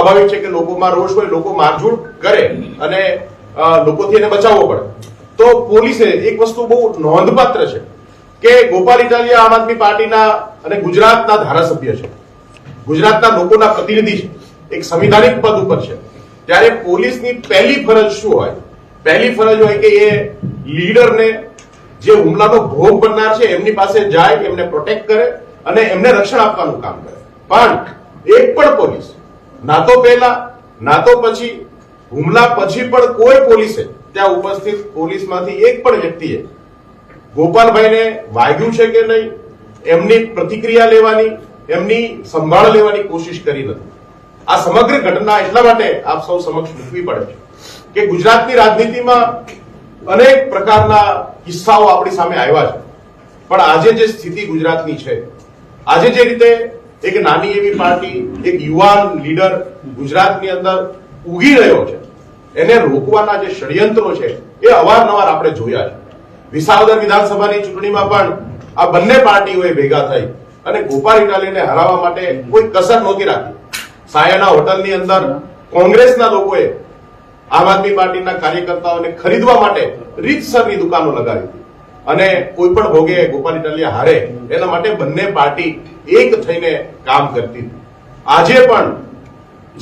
સ્વાભાવિક છે કે લોકોમાં રોષ હોય, લોકો મારઝૂડ કરે અને લોકોથી એને બચાવવો પડે. તો પોલીસે એક વસ્તુ બહુ નોંધપાત્ર છે કે ગોપાલ ઇટાલિયા આમ આદમી પાર્ટીના અને ગુજરાતના ધારાસભ્ય છે, ગુજરાતના લોકોના પ્રતિનિધિ છે, એક સંવિધાનિક પદ ઉપર છે. ત્યારે પોલીસની પહેલી ફરજ શું હોય? પહેલી ફરજ હોય કે એ લીડરને, જે હુમલાનો ભોગ બનનાર છે, એમની પાસે જાય, એમને પ્રોટેક્ટ કરે અને એમને રક્ષણ આપવાનું કામ કરે. પણ એક પણ પોલીસ, ના તો પહેલા ના તો પછી, હુમલા પછી પણ કોઈ પોલીસે, ત્યાં ઉપસ્થિત પોલીસમાંથી એક પણ વ્યક્તિએ ગોપાલભાઈને વાગ્યું છે કે નહીં, એમની પ્રતિક્રિયા લેવાની, એમની સંભાળ લેવાની કોશિશ કરી નથી. આ સમગ્ર ઘટના એટલા માટે આપ સૌ સમક્ષ મૂકવી પડે છે કે ગુજરાતની રાજનીતિમાં અનેક પ્રકારના કિસ્સાઓ આપણી સામે આવ્યા છે, પણ આજે જે સ્થિતિ ગુજરાતની છે, આજે જે રીતે એક નાની એવી પાર્ટી, એક યુવાન લીડર ગુજરાતની અંદર ઉગી રહ્યો છે, એને રોકવાના જે ષડયંત્રો છે એ અવારનવાર આપણે જોયા છે. વિસાવદર વિધાનસભાની ચૂંટણીમાં પણ આ બંને પાર્ટીઓએ ભેગા થઈ અને ગોપાલ ઇટાલિયાને હરાવવા માટે કોઈ કસર નહોતી રાખી. સાયાના હોટલની અંદર કોંગ્રેસના લોકોએ આમ આદમી પાર્ટીના કાર્યકર્તાઓને ખરીદવા માટે રીતસરની દુકાનો લગાવી અને કોઈ પણ ભોગે ગોપાલ ઇટાલિયા હારે એના માટે બંને પાર્ટી એક થઈને કામ કરતી. આજે પણ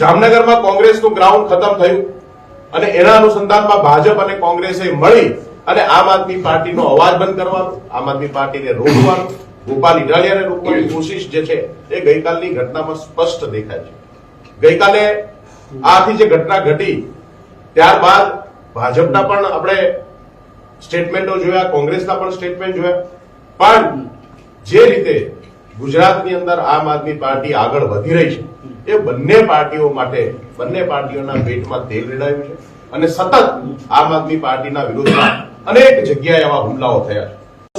જામનગરમાં કોંગ્રેસનું ગ્રાઉન્ડ ખતમ થયું અને એના અનુસંધાનમાં ભાજપ અને કોંગ્રેસે મળી અને આમ આદમી પાર્ટીનો અવાજ બંધ કરવાનો, આમ આદમી પાર્ટીને રોકવાનો, ગોપાલ ઇટાલિયાને રોકવાની કોશિશ જે છે એ ગઈકાલની ઘટનામાં સ્પષ્ટ દેખાય છે. ગઈકાલે આથી જે ઘટના ઘટી ત્યારબાદ ભાજપના પણ આપણે સ્ટેટમેન્ટો જોયા, કોંગ્રેસના પણ સ્ટેટમેન્ટ જોયા, પણ જે રીતે ગુજરાતની અંદર આમ આદમી પાર્ટી આગળ વધી રહી છે એ બંને પાર્ટીઓ માટે, બંને પાર્ટીઓના પેટમાં તેલ રેડાયું છે અને સતત આમ આદમી પાર્ટીના વિરોધમાં અનેક જગ્યાએ આવા હુમલાઓ થયા છે.